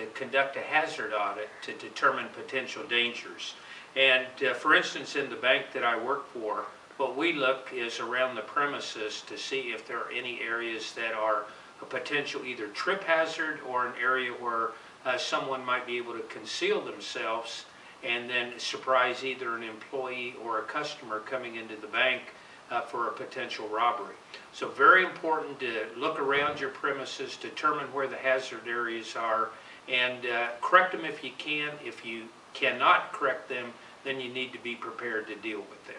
to conduct a hazard audit to determine potential dangers. And for instance, in the bank that I work for, what we look is around the premises to see if there are any areas that are a potential either trip hazard or an area where someone might be able to conceal themselves and then surprise either an employee or a customer coming into the bank for a potential robbery. So very important to look around your premises, determine where the hazard areas are, and correct them if you can. If you cannot correct them, then you need to be prepared to deal with them.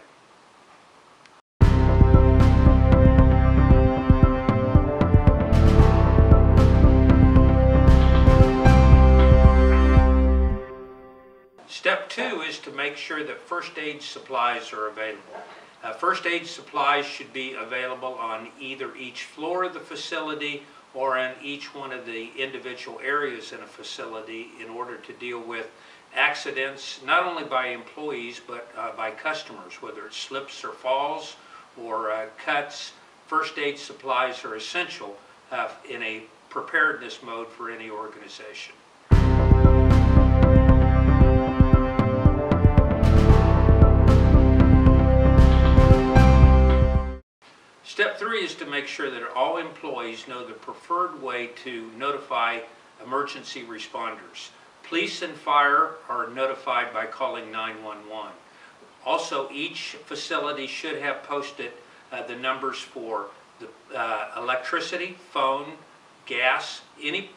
Step 2 is to make sure that first aid supplies are available. First aid supplies should be available on either each floor of the facility or in each one of the individual areas in a facility in order to deal with accidents, not only by employees but by customers, whether it's slips or falls or cuts. First aid supplies are essential in a preparedness mode for any organization. Step 3 is to make sure that all employees know the preferred way to notify emergency responders. Police and fire are notified by calling 911. Also, each facility should have posted the numbers for the electricity, phone, gas, any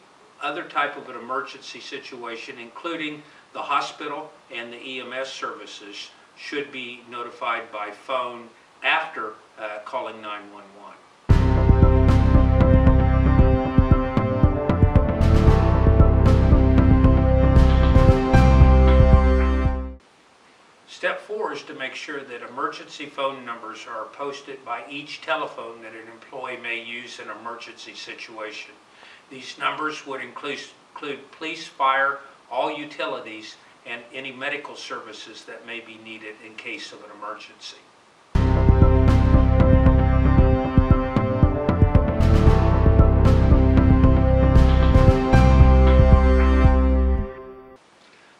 other type of an emergency situation, including the hospital and the EMS services, should be notified by phone after calling 911. Step 4 is to make sure that emergency phone numbers are posted by each telephone that an employee may use in an emergency situation. These numbers would include police, fire, all utilities, and any medical services that may be needed in case of an emergency.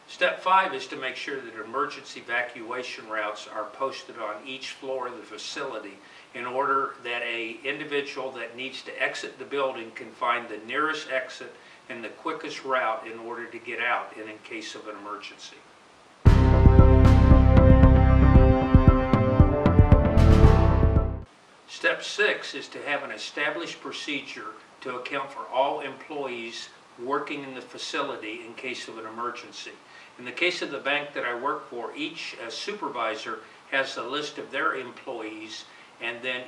Step 5 is to make sure that emergency evacuation routes are posted on each floor of the facility in order that an individual that needs to exit the building can find the nearest exit and the quickest route in order to get out in case of an emergency. Step 6 is to have an established procedure to account for all employees working in the facility in case of an emergency. In the case of the bank that I work for, each supervisor has a list of their employees, and then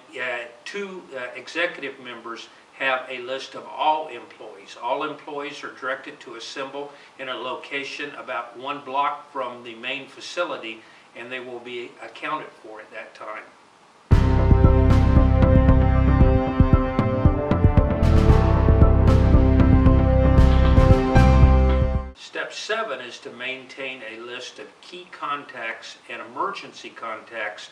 2 executive members have a list of all employees. All employees are directed to assemble in a location about 1 block from the main facility, and they will be accounted for at that time. Step 7 is to maintain a list of key contacts and emergency contacts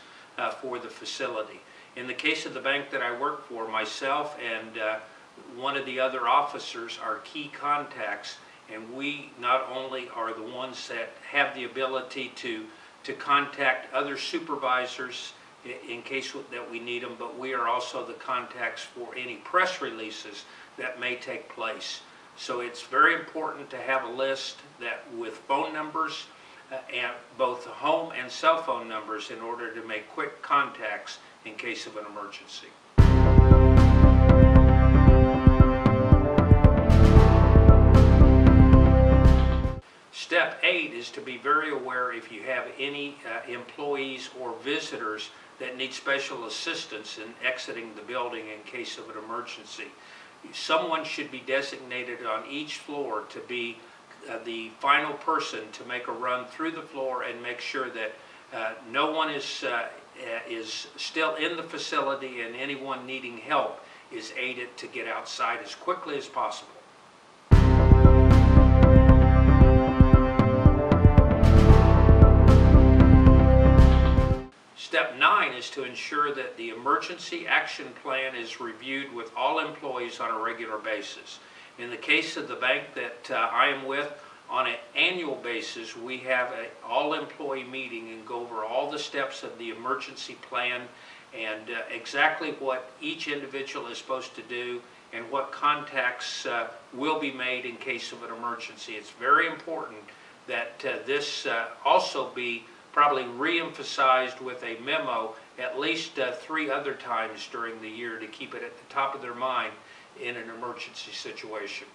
for the facility. In the case of the bank that I work for, myself and one of the other officers are key contacts, and we not only are the ones that have the ability to contact other supervisors in case that we need them, but we are also the contacts for any press releases that may take place. So it's very important to have a list that with phone numbers and both home and cell phone numbers in order to make quick contacts in case of an emergency. Step 8 is to be very aware if you have any employees or visitors that need special assistance in exiting the building in case of an emergency. Someone should be designated on each floor to be the final person to make a run through the floor and make sure that no one is still in the facility, and anyone needing help is aided to get outside as quickly as possible. Step 9 is to ensure that the emergency action plan is reviewed with all employees on a regular basis. In the case of the bank that I am with, on an annual basis, we have an all-employee meeting and go over all the steps of the emergency plan and exactly what each individual is supposed to do and what contacts will be made in case of an emergency. It's very important that this also be probably re-emphasized with a memo at least 3 other times during the year to keep it at the top of their mind in an emergency situation.